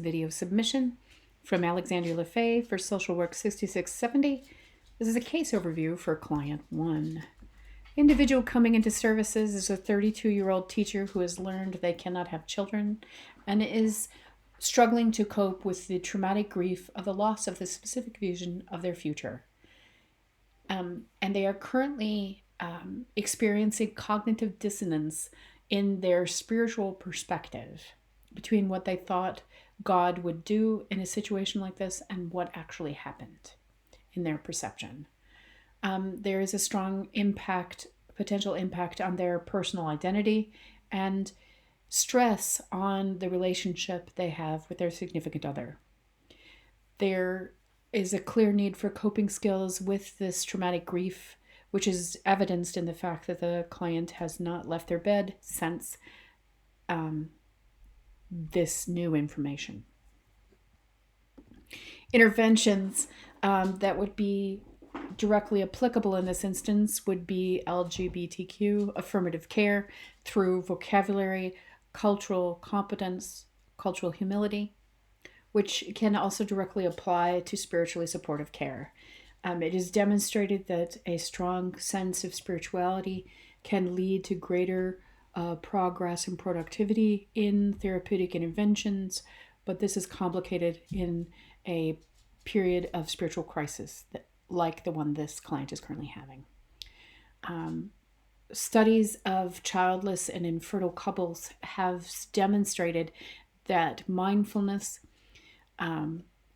video submission from Alexandria LaFaye for Social Work 6670. This is a case overview for Client 1. Individual coming into services is a 32-year-old teacher who has learned they cannot have children and is struggling to cope with the traumatic grief of the loss of the specific vision of their future. And they are currently experiencing cognitive dissonance in their spiritual perspective between what they thought God would do in a situation like this and what actually happened in their perception. There is a strong potential impact on their personal identity and stress on the relationship they have with their significant other. There is a clear need for coping skills with this traumatic grief, which is evidenced in the fact that the client has not left their bed since this new information. Interventions that would be directly applicable in this instance would be LGBTQ affirmative care through vocabulary, cultural competence, cultural humility, which can also directly apply to spiritually supportive care. It is demonstrated that a strong sense of spirituality can lead to greater progress and productivity in therapeutic interventions, but this is complicated in a period of spiritual crisis like the one this client is currently having. Studies of childless and infertile couples have demonstrated that mindfulness,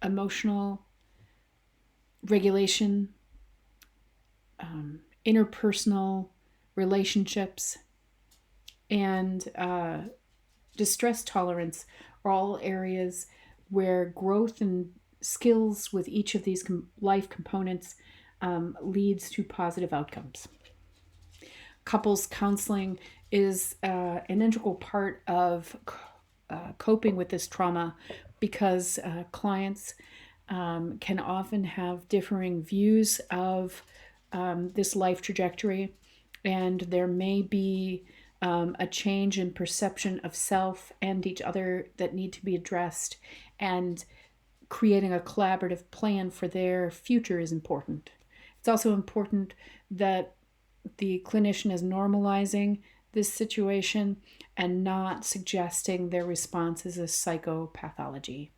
emotional regulation, interpersonal relationships, and distress tolerance are all areas where growth and skills with each of these life components leads to positive outcomes. Couples counseling is an integral part of coping with this trauma because clients can often have differing views of this life trajectory, and there may be a change in perception of self and each other that need to be addressed, and creating a collaborative plan for their future is important. It's also important that the clinician is normalizing this situation and not suggesting their response is a psychopathology.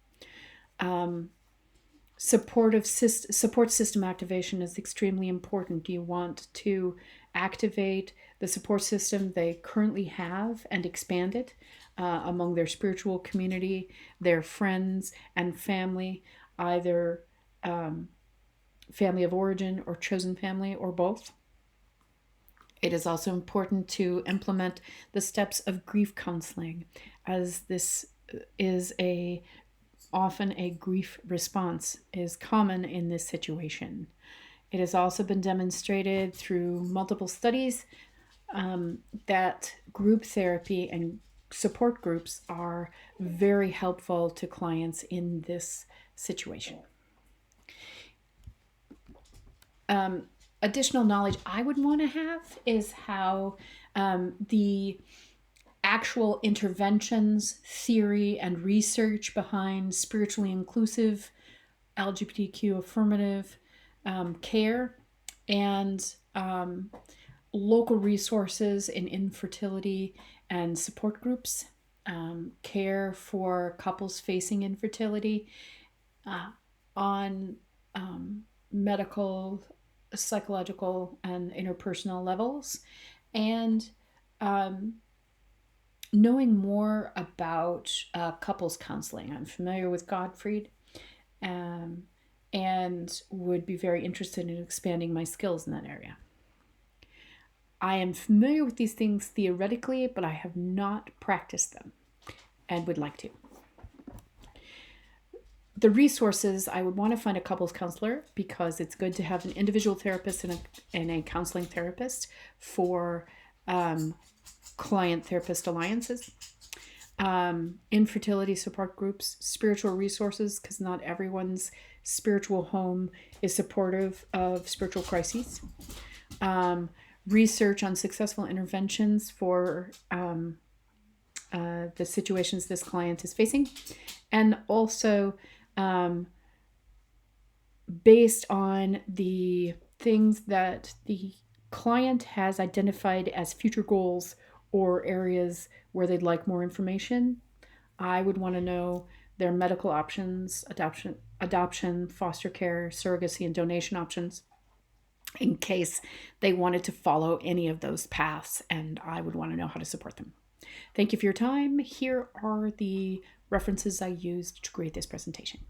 Support system activation is extremely important. You want to activate the support system they currently have and expand it among their spiritual community, their friends and family, either family of origin or chosen family or both. It is also important to implement the steps of grief counseling, as this is often a grief response is common in this situation. It has also been demonstrated through multiple studies that group therapy and support groups are very helpful to clients in this situation. Additional knowledge I would want to have is how the actual interventions, theory, and research behind spiritually inclusive LGBTQ affirmative care and local resources in infertility and support groups, care for couples facing infertility on medical, psychological, and interpersonal levels, and knowing more about couples counseling. I'm familiar with Gottfried and would be very interested in expanding my skills in that area. I am familiar with these things theoretically, but I have not practiced them and would like to. The resources, I would want to find a couples counselor because it's good to have an individual therapist and a counseling therapist for client-therapist alliances. Infertility support groups, spiritual resources, because not everyone's spiritual home is supportive of spiritual crises. Research on successful interventions for the situations this client is facing, and also based on the things that the client has identified as future goals or areas where they'd like more information. I would want to know their medical options, adoption, foster care, surrogacy, and donation options in case they wanted to follow any of those paths, and I would want to know how to support them. Thank you for your time. Here are the references I used to create this presentation.